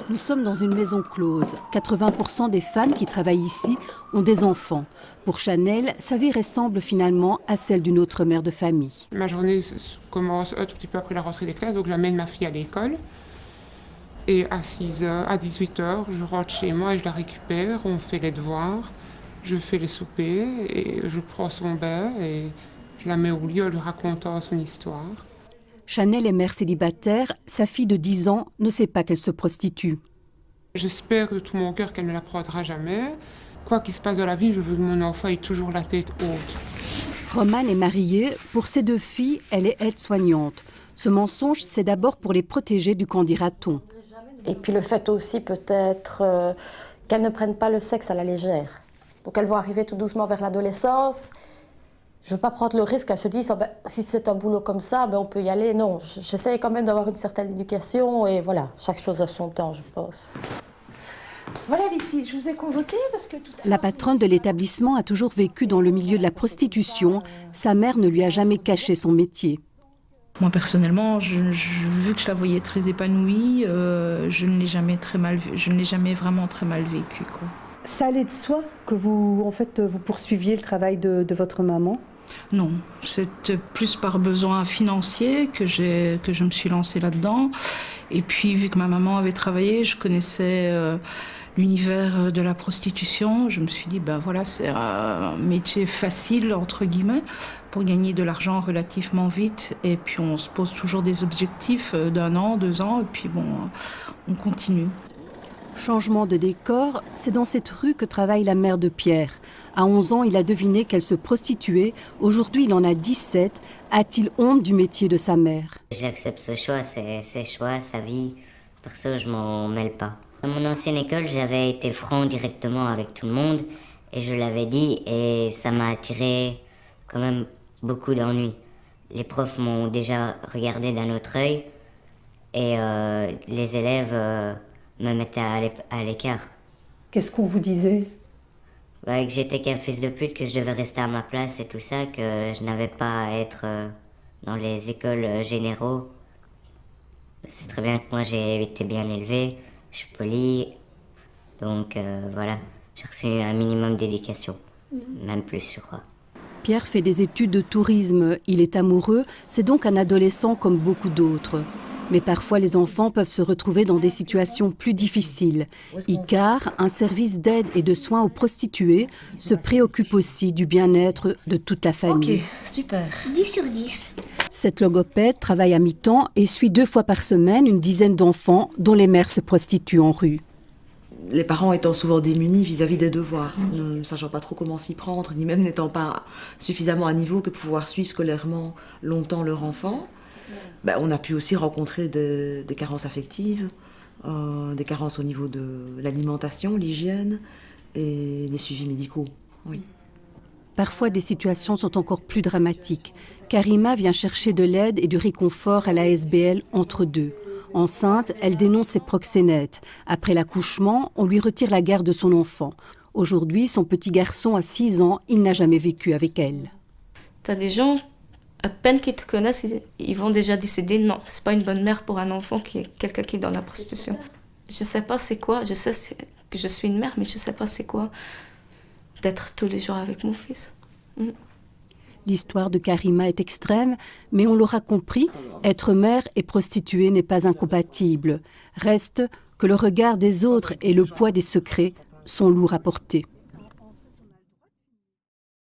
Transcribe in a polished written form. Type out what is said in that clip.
Nous sommes dans une maison close. 80% des femmes qui travaillent ici ont des enfants. Pour Chanel, sa vie ressemble finalement à celle d'une autre mère de famille. Ma journée commence un tout petit peu après la rentrée des classes, donc j'amène ma fille à l'école. Et à 6h, à 18h, je rentre chez moi et je la récupère, on fait les devoirs, je fais les soupers et je prends son bain et je la mets au lit en lui racontant son histoire. Chanel est mère célibataire, sa fille de 10 ans ne sait pas qu'elle se prostitue. J'espère de tout mon cœur qu'elle ne l'apprendra jamais. Quoi qu'il se passe dans la vie, je veux que mon enfant ait toujours la tête haute. Romane est mariée. Pour ses 2 filles, elle est aide-soignante. Ce mensonge, c'est d'abord pour les protéger du qu'en dira-t-on. Et puis le fait aussi peut-être qu'elles ne prennent pas le sexe à la légère. Donc elles vont arriver tout doucement vers l'adolescence. Je ne veux pas prendre le risque qu'elles se disent oh ben, si c'est un boulot comme ça, ben, on peut y aller. Non, j'essaie quand même d'avoir une certaine éducation et voilà, chaque chose a son temps, je pense. Voilà les filles, je vous ai convoquées parce que... La patronne de l'établissement a toujours vécu dans le milieu de la prostitution. Sa mère ne lui a jamais caché son métier. Moi personnellement, vu que je la voyais très épanouie, je ne l'ai jamais vraiment très mal vécu, quoi. Ça allait de soi que vous poursuiviez le travail de votre maman? Non, c'était plus par besoin financier que je me suis lancée là-dedans. Et puis, vu que ma maman avait travaillé, je connaissais l'univers de la prostitution. Je me suis dit, ben voilà, c'est un métier facile, entre guillemets, pour gagner de l'argent relativement vite. Et puis, on se pose toujours des objectifs d'1 an, 2 ans, et puis bon, on continue. Changement de décor, c'est dans cette rue que travaille la mère de Pierre. À 11 ans, il a deviné qu'elle se prostituait. Aujourd'hui, il en a 17. A-t-il honte du métier de sa mère? J'accepte ce choix, c'est ses choix, sa vie. Perso, je m'en mêle pas. À mon ancienne école, j'avais été franc directement avec tout le monde et je l'avais dit et ça m'a attiré quand même beaucoup d'ennuis. Les profs m'ont déjà regardé d'un autre œil et les élèves me mettaient à l'écart. Qu'est-ce qu'on vous disait? Que j'étais qu'un fils de pute, que je devais rester à ma place et tout ça, que je n'avais pas à être dans les écoles généraux. C'est très bien que moi j'ai été bien élevé, je suis poli, donc voilà, j'ai reçu un minimum d'éducation, même plus je crois. Pierre fait des études de tourisme, il est amoureux, c'est donc un adolescent comme beaucoup d'autres. Mais parfois, les enfants peuvent se retrouver dans des situations plus difficiles. Icar, un service d'aide et de soins aux prostituées, se préoccupe aussi du bien-être de toute la famille. Ok, super. 10 sur 10. Cette logopède travaille à mi-temps et suit 2 fois par semaine une dizaine d'enfants dont les mères se prostituent en rue. Les parents étant souvent démunis vis-à-vis des devoirs, ne sachant pas trop comment s'y prendre, ni même n'étant pas suffisamment à niveau que pour pouvoir suivre scolairement longtemps leur enfant, on a pu aussi rencontrer des carences affectives, des carences au niveau de l'alimentation, l'hygiène et les suivis médicaux. Oui. Parfois, des situations sont encore plus dramatiques. Karima vient chercher de l'aide et du réconfort à la SBL entre deux. Enceinte, elle dénonce ses proxénètes. Après l'accouchement, on lui retire la garde de son enfant. Aujourd'hui, son petit garçon a 6 ans, il n'a jamais vécu avec elle. T'as des gens, à peine qu'ils te connaissent, ils vont déjà décider non, c'est pas une bonne mère pour un enfant qui est quelqu'un qui est dans la prostitution. Je sais pas c'est quoi, je sais que je suis une mère, mais je sais pas c'est quoi d'être tous les jours avec mon fils. L'histoire de Karima est extrême, mais on l'aura compris, être mère et prostituée n'est pas incompatible. Reste que le regard des autres et le poids des secrets sont lourds à porter.